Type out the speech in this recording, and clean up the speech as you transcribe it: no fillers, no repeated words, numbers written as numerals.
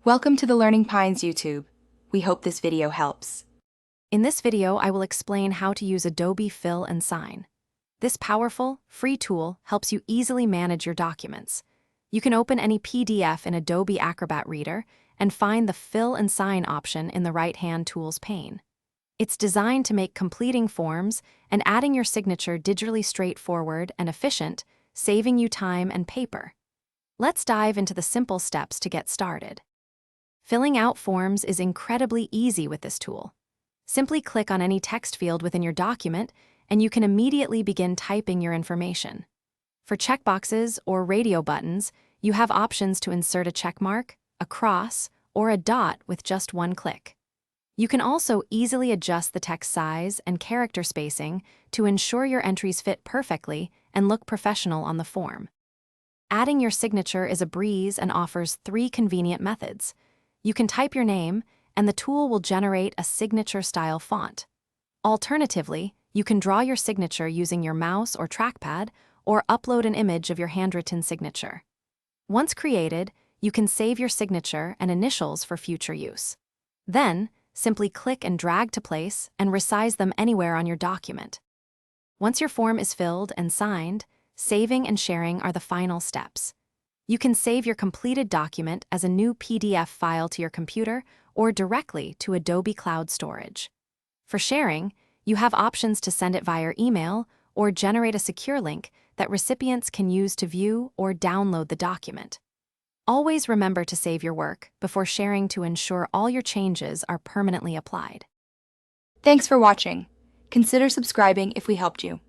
Welcome to the Learning Pines YouTube. We hope this video helps. In this video, I will explain how to use Adobe Fill and Sign. This powerful, free tool helps you easily manage your documents. You can open any PDF in Adobe Acrobat Reader and find the Fill and Sign option in the right-hand Tools pane. It's designed to make completing forms and adding your signature digitally straightforward and efficient, saving you time and paper. Let's dive into the simple steps to get started. Filling out forms is incredibly easy with this tool. Simply click on any text field within your document, and you can immediately begin typing your information. For checkboxes or radio buttons, you have options to insert a check mark, a cross, or a dot with just one click. You can also easily adjust the text size and character spacing to ensure your entries fit perfectly and look professional on the form. Adding your signature is a breeze and offers 3 convenient methods. You can type your name, and the tool will generate a signature-style font. Alternatively, you can draw your signature using your mouse or trackpad, or upload an image of your handwritten signature. Once created, you can save your signature and initials for future use. Then, simply click and drag to place and resize them anywhere on your document. Once your form is filled and signed, saving and sharing are the final steps. You can save your completed document as a new PDF file to your computer or directly to Adobe Cloud Storage. For sharing, you have options to send it via email or generate a secure link that recipients can use to view or download the document. Always remember to save your work before sharing to ensure all your changes are permanently applied. Thanks for watching. Consider subscribing if we helped you.